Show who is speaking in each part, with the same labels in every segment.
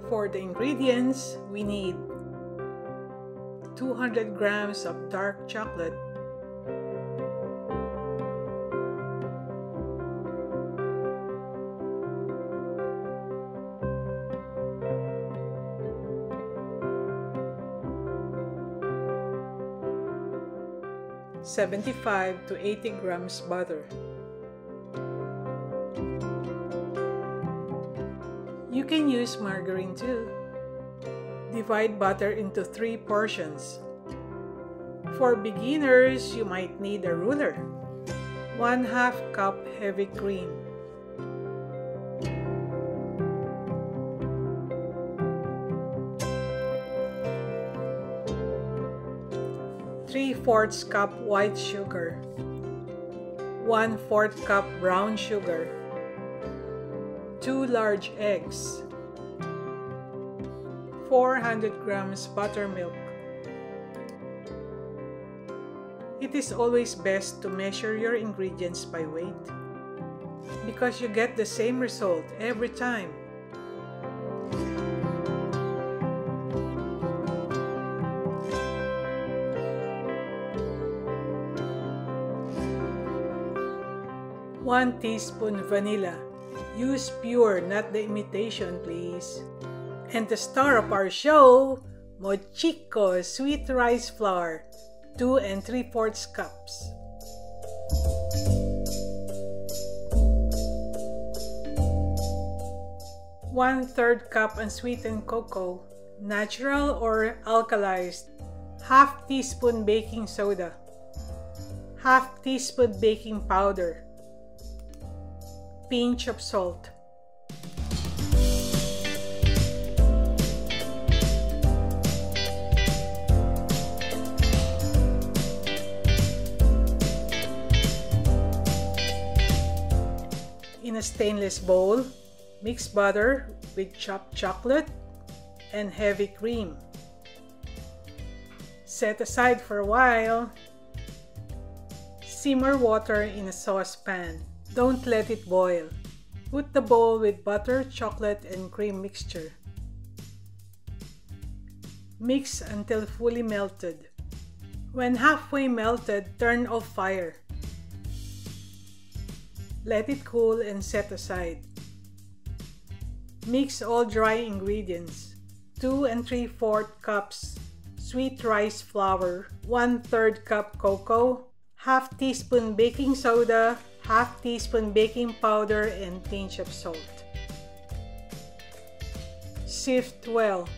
Speaker 1: For the ingredients, we need 200 grams of dark chocolate, 75 to 80 grams butter. You can use margarine too. Divide butter into 3 portions. For beginners, you might need a ruler. 1/2 cup heavy cream. 3/4 cup white sugar. 1/4 cup brown sugar. 2 large eggs. 400 grams buttermilk. It is always best to measure your ingredients by weight because you get the same result every time. One teaspoon vanilla. Use pure, not the imitation, please. And the star of our show, Mochi sweet rice flour, 2 3/4 cups. One-third cup unsweetened cocoa, natural or alkalized. 1/2 teaspoon baking soda. 1/2 teaspoon baking powder. Pinch of salt. In a stainless bowl, mix butter with chopped chocolate and heavy cream. Set aside for a while. Simmer water in a saucepan. Don't let it boil. Put the bowl with butter, chocolate, and cream mixture. Mix until fully melted. When halfway melted, turn off fire. Let it cool and set aside. Mix all dry ingredients. 2 3/4 cups sweet rice flour, 1/3 cup cocoa, 1/2 teaspoon baking soda, 1/2 teaspoon baking powder, and pinch of salt. Sift well.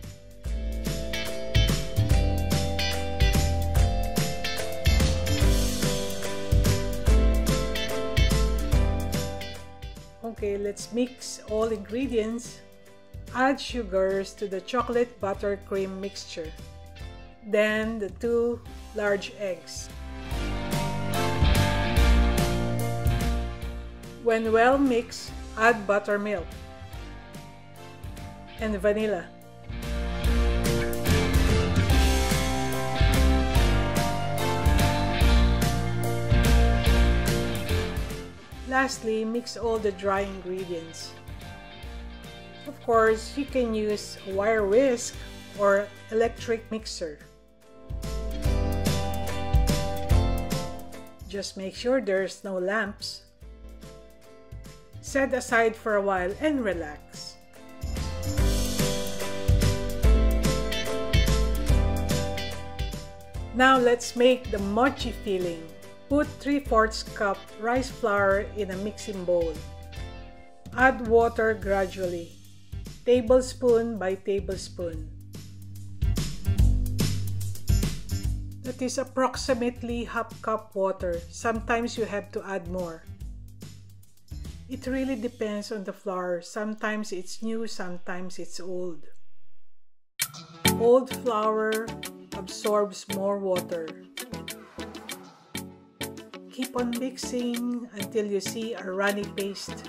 Speaker 1: Okay, let's mix all ingredients. Add sugars to the chocolate butter cream mixture. Then the 2 large eggs. When well mixed, add buttermilk and vanilla. Lastly, mix all the dry ingredients. Of course, you can use a wire whisk or electric mixer. Just make sure there's no lamps. Set aside for a while and relax. Now let's make the mochi filling. Put 3/4 cup rice flour in a mixing bowl. Add water gradually, tablespoon by tablespoon. That is approximately 1/2 cup water. Sometimes you have to add more. It really depends on the flour. Sometimes it's new, sometimes it's old. Old flour absorbs more water. Keep on mixing until you see a runny paste.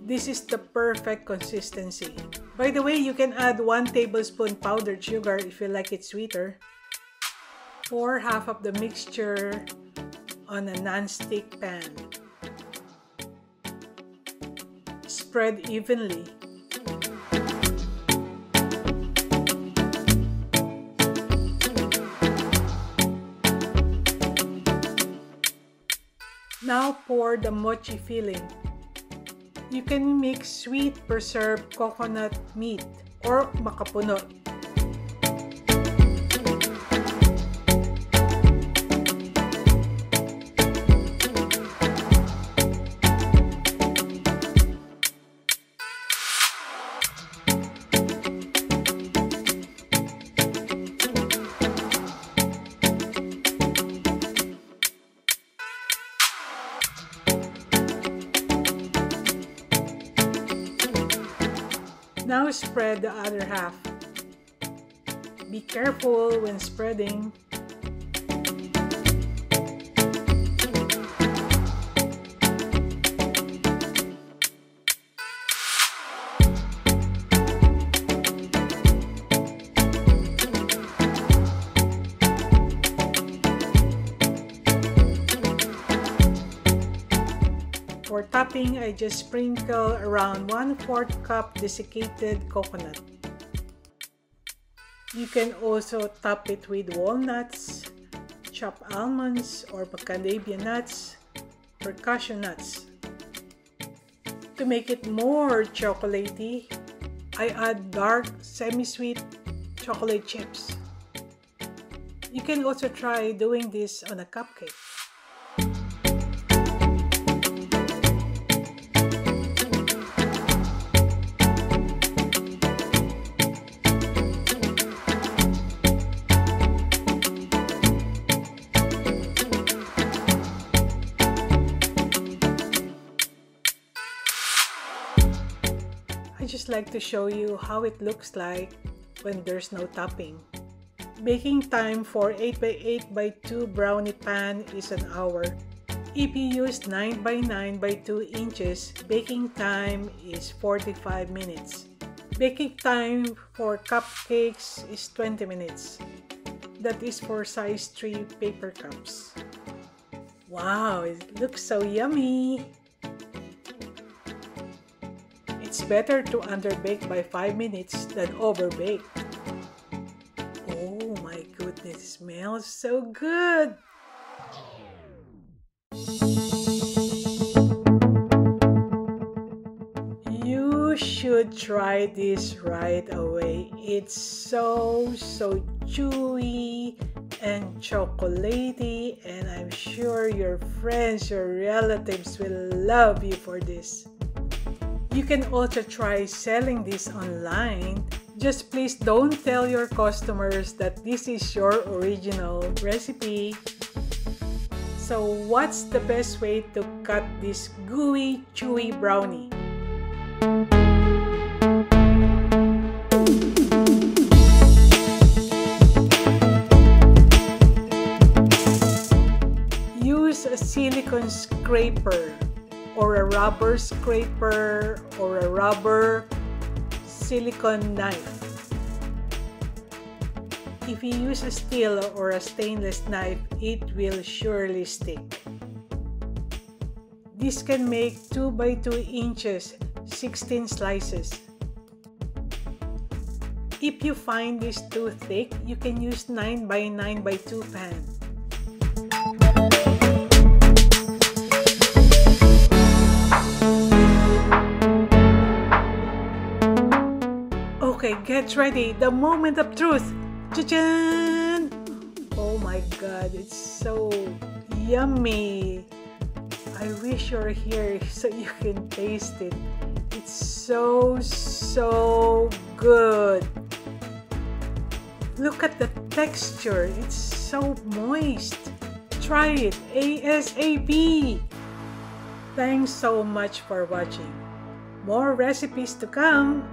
Speaker 1: This is the perfect consistency. By the way, you can add 1 tablespoon powdered sugar if you like it sweeter. Pour half of the mixture on a non-stick pan. Spread evenly. Now pour the mochi filling. You can mix sweet preserved coconut meat or makapuno. Now spread the other half. Be careful when spreading. For topping, I just sprinkle around 1/4 cup desiccated coconut. You can also top it with walnuts, chopped almonds, or macadamia nuts, or cashew nuts. To make it more chocolatey, I add dark, semi-sweet chocolate chips. You can also try doing this on a cupcake. I just like to show you how it looks like when there's no topping. Baking time for 8x8x2 brownie pan is an hour. If you use 9x9x2 inches, baking time is 45 minutes. Baking time for cupcakes is 20 minutes. That is for size 3 paper cups. Wow, it looks so yummy! It's better to underbake by 5 minutes than overbake. Oh my goodness, it smells so good! You should try this right away. It's so chewy and chocolatey, and I'm sure your friends, your relatives will love you for this. You can also try selling this online. Just please don't tell your customers that this is your original recipe. So what's the best way to cut this gooey, chewy brownie? Use a silicone scraper, or a rubber scraper, or a rubber silicone knife. If you use a steel or a stainless knife, it will surely stick. This can make 2x2 inches, 16 slices. If you find this too thick, you can use 9x9x2 pan. Okay, get ready. The moment of truth. Cha-chan! Oh my god, it's so yummy. I wish you're here so you can taste it. It's so good. Look at the texture. It's so moist. Try it ASAP. Thanks so much for watching. More recipes to come.